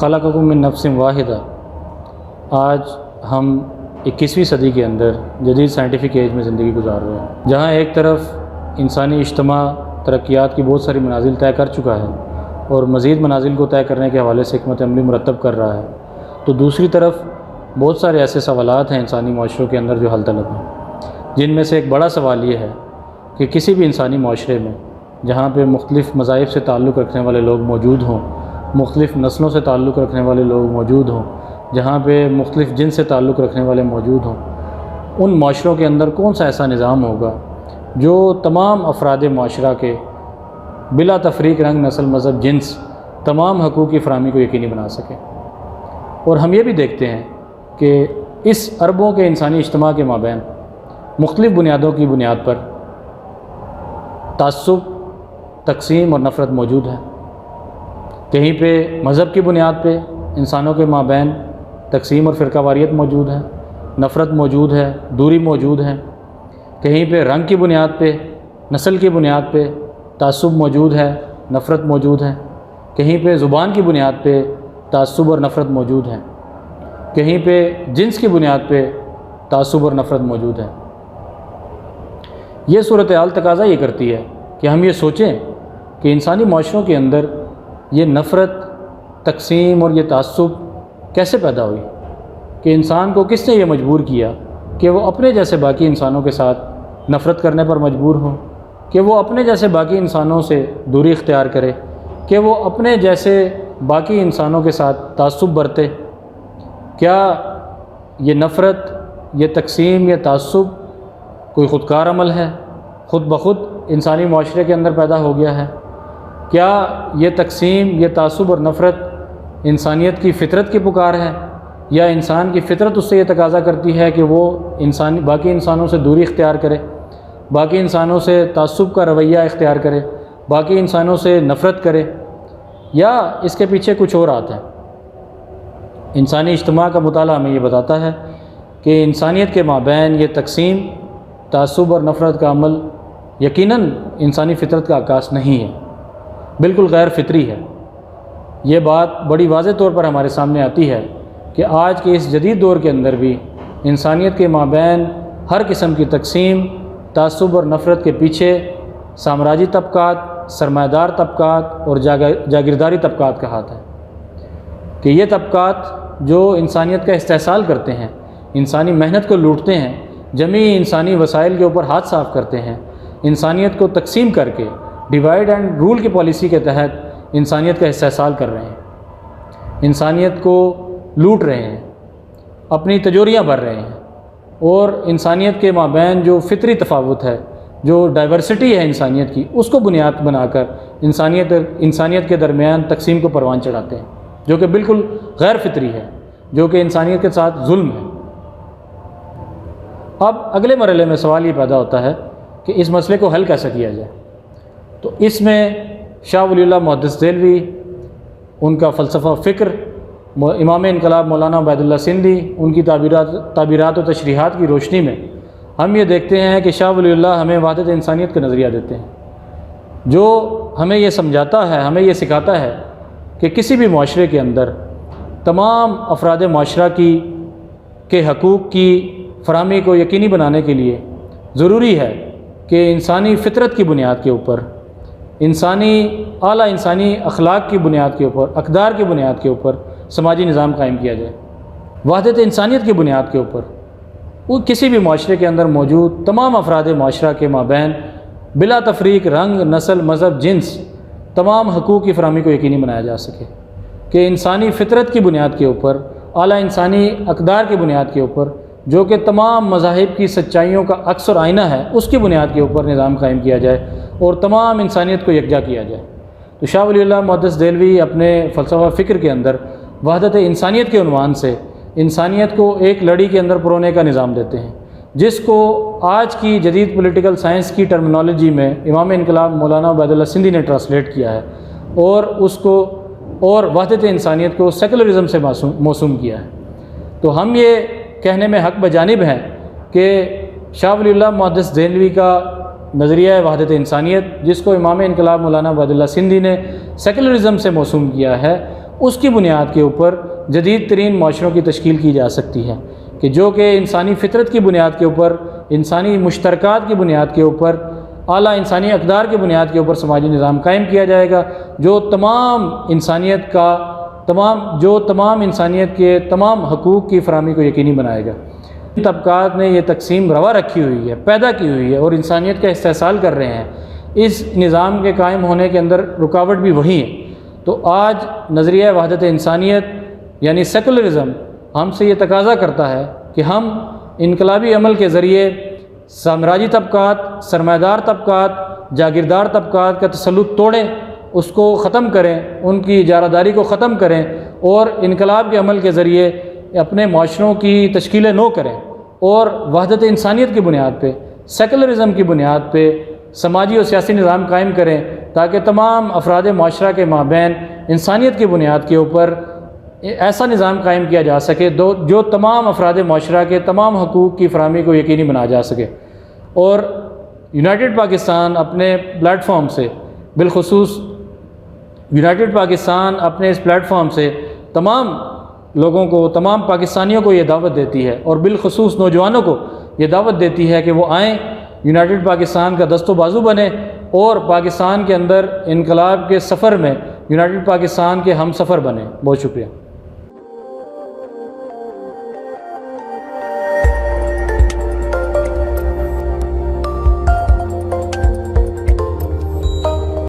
خلقکم من نفس واحدہ۔ آج ہم 21ویں صدی کے اندر جدید سائنٹیفک ایج میں زندگی گزار رہے ہیں، جہاں ایک طرف انسانی اجتماع ترقیات کی بہت ساری منازل طے کر چکا ہے اور مزید منازل کو طے کرنے کے حوالے سے حکمت عملی مرتب کر رہا ہے، تو دوسری طرف بہت سارے ایسے سوالات ہیں انسانی معاشروں کے اندر جو حل طلب ہیں، جن میں سے ایک بڑا سوال یہ ہے کہ کسی بھی انسانی معاشرے میں جہاں پہ مختلف مذاہب سے تعلق رکھنے والے لوگ موجود ہوں، مختلف نسلوں سے تعلق رکھنے والے لوگ موجود ہوں، جہاں پہ مختلف جنس سے تعلق رکھنے والے موجود ہوں، ان معاشروں کے اندر کون سا ایسا نظام ہوگا جو تمام افراد معاشرہ کے بلا تفریق رنگ، نسل، مذہب، جنس تمام حقوق کی فراہمی کو یقینی بنا سکے۔ اور ہم یہ بھی دیکھتے ہیں کہ اس اربوں کے انسانی اجتماع کے مابین مختلف بنیادوں کی بنیاد پر تعصب، تقسیم اور نفرت موجود ہے۔ کہیں پہ مذہب کی بنیاد پہ انسانوں کے مابین تقسیم اور فرقہ واریت موجود ہے، نفرت موجود ہے، دوری موجود ہے۔ کہیں پہ رنگ کی بنیاد پہ، نسل کی بنیاد پہ تعصب موجود ہے، نفرت موجود ہے۔ کہیں پہ زبان کی بنیاد پہ تعصب اور نفرت موجود ہے۔ کہیں پہ جنس کی بنیاد پہ تعصب اور نفرت موجود ہے۔ یہ صورتحال تقاضا یہ کرتی ہے کہ ہم یہ سوچیں کہ انسانی معاشروں کے اندر یہ نفرت، تقسیم اور یہ تعصب کیسے پیدا ہوئی، کہ انسان کو کس نے یہ مجبور کیا کہ وہ اپنے جیسے باقی انسانوں کے ساتھ نفرت کرنے پر مجبور ہوں، کہ وہ اپنے جیسے باقی انسانوں سے دوری اختیار کرے، کہ وہ اپنے جیسے باقی انسانوں کے ساتھ تعصب برتے۔ کیا یہ نفرت، یہ تقسیم، یہ تعصب کوئی خودکار عمل ہے، خود بخود انسانی معاشرے کے اندر پیدا ہو گیا ہے؟ کیا یہ تقسیم، یہ تعصب اور نفرت انسانیت کی فطرت کی پکار ہے، یا انسان کی فطرت اس سے یہ تقاضا کرتی ہے کہ وہ باقی انسانوں سے دوری اختیار کرے، باقی انسانوں سے تعصب کا رویہ اختیار کرے، باقی انسانوں سے نفرت کرے، یا اس کے پیچھے کچھ اور آتا ہے؟ انسانی اجتماع کا مطالعہ ہمیں یہ بتاتا ہے کہ انسانیت کے مابین یہ تقسیم، تعصب اور نفرت کا عمل یقیناً انسانی فطرت کا عکاس نہیں ہے، بالکل غیر فطری ہے۔ یہ بات بڑی واضح طور پر ہمارے سامنے آتی ہے کہ آج کے اس جدید دور کے اندر بھی انسانیت کے مابین ہر قسم کی تقسیم، تعصب اور نفرت کے پیچھے سامراجی طبقات، سرمایہ دار طبقات اور جاگیرداری طبقات کا ہاتھ ہے، کہ یہ طبقات جو انسانیت کا استحصال کرتے ہیں، انسانی محنت کو لوٹتے ہیں، جمعی انسانی وسائل کے اوپر ہاتھ صاف کرتے ہیں، انسانیت کو تقسیم کر کے ڈیوائڈ اینڈ رول کی پالیسی کے تحت انسانیت کا استحصال کر رہے ہیں، انسانیت کو لوٹ رہے ہیں، اپنی تجوریاں بھر رہے ہیں، اور انسانیت کے مابین جو فطری تفاوت ہے، جو ڈائیورسٹی ہے انسانیت کی، اس کو بنیاد بنا کر انسانیت کے درمیان تقسیم کو پروان چڑھاتے ہیں، جو کہ بالکل غیر فطری ہے، جو کہ انسانیت کے ساتھ ظلم ہے۔ اب اگلے مرحلے میں سوال یہ پیدا ہوتا ہے کہ اس مسئلے کو حل کیسے کیا جائے؟ تو اس میں شاہ ولی اللہ محدث دہلوی، ان کا فلسفہ فکر، امام انقلاب مولانا عبید اللہ سندھی، ان کی تعبیرات و تشریحات کی روشنی میں ہم یہ دیکھتے ہیں کہ شاہ ولی اللہ ہمیں وحدت انسانیت کا نظریہ دیتے ہیں، جو ہمیں یہ سمجھاتا ہے، ہمیں یہ سکھاتا ہے کہ کسی بھی معاشرے کے اندر تمام افراد معاشرہ کے حقوق کی فراہمی کو یقینی بنانے کے لیے ضروری ہے کہ انسانی فطرت کی بنیاد کے اوپر، اعلیٰ انسانی اخلاق کی بنیاد کے اوپر، اقدار کی بنیاد کے اوپر سماجی نظام قائم کیا جائے۔ وحدت انسانیت کی بنیاد کے اوپر وہ کسی بھی معاشرے کے اندر موجود تمام افراد معاشرہ کے مابین بلا تفریق رنگ، نسل، مذہب، جنس تمام حقوق کی فراہمی کو یقینی بنایا جا سکے، کہ انسانی فطرت کی بنیاد کے اوپر، اعلیٰ انسانی اقدار کی بنیاد کے اوپر، جو کہ تمام مذاہب کی سچائیوں کا عکس اور آئینہ ہے، اس کی بنیاد کے اوپر نظام قائم کیا جائے اور تمام انسانیت کو یکجا کیا جائے۔ تو شاہ ولی اللہ محدث دہلوی اپنے فلسفہ فکر کے اندر وحدت انسانیت کے عنوان سے انسانیت کو ایک لڑی کے اندر پرونے کا نظام دیتے ہیں، جس کو آج کی جدید پولیٹیکل سائنس کی ٹرمنالوجی میں امام انقلاب مولانا عبید اللہ سندھی نے ٹرانسلیٹ کیا ہے، اور وحدت انسانیت کو سیکولرزم سے موسوم کیا ہے۔ تو ہم یہ کہنے میں حق بجانب ہیں کہ شاہ ولی اللہ محدث دہلوی کا نظریہ وحدت انسانیت، جس کو امام انقلاب مولانا عبید اللہ سندھی نے سیکولرزم سے موسوم کیا ہے، اس کی بنیاد کے اوپر جدید ترین معاشروں کی تشکیل کی جا سکتی ہے، کہ جو کہ انسانی فطرت کی بنیاد کے اوپر، انسانی مشترکات کی بنیاد کے اوپر، اعلیٰ انسانی اقدار کی بنیاد کے اوپر سماجی نظام قائم کیا جائے گا، جو تمام انسانیت کے تمام حقوق کی فراہمی کو یقینی بنائے گا۔ طبقات نے یہ تقسیم روا رکھی ہوئی ہے، پیدا کی ہوئی ہے، اور انسانیت کا استحصال کر رہے ہیں۔ اس نظام کے قائم ہونے کے اندر رکاوٹ بھی وہی ہے۔ تو آج نظریہ وحدت انسانیت یعنی سیکولرزم ہم سے یہ تقاضا کرتا ہے کہ ہم انقلابی عمل کے ذریعے سامراجی طبقات، سرمایہ دار طبقات، جاگیردار طبقات کا تسلط توڑیں، اس کو ختم کریں، ان کی اجارہ داری کو ختم کریں، اور انقلاب کے عمل کے ذریعے اپنے معاشروں کی تشکیل نو کریں، اور وحدت انسانیت کی بنیاد پہ، سیکولرزم کی بنیاد پہ سماجی اور سیاسی نظام قائم کریں، تاکہ تمام افراد معاشرہ کے مابین انسانیت کی بنیاد کے اوپر ایسا نظام قائم کیا جا سکے جو تمام افراد معاشرہ کے تمام حقوق کی فراہمی کو یقینی بنا جا سکے۔ اور یونائٹڈ پاکستان اپنے پلیٹ فارم سے، بالخصوص یونائٹڈ پاکستان اپنے اس پلیٹ فارم سے تمام لوگوں کو، تمام پاکستانیوں کو یہ دعوت دیتی ہے، اور بالخصوص نوجوانوں کو یہ دعوت دیتی ہے کہ وہ آئیں، یونائٹڈ پاکستان کا دست و بازو بنیں، اور پاکستان کے اندر انقلاب کے سفر میں یونائٹڈ پاکستان کے ہم سفر بنیں۔ بہت شکریہ۔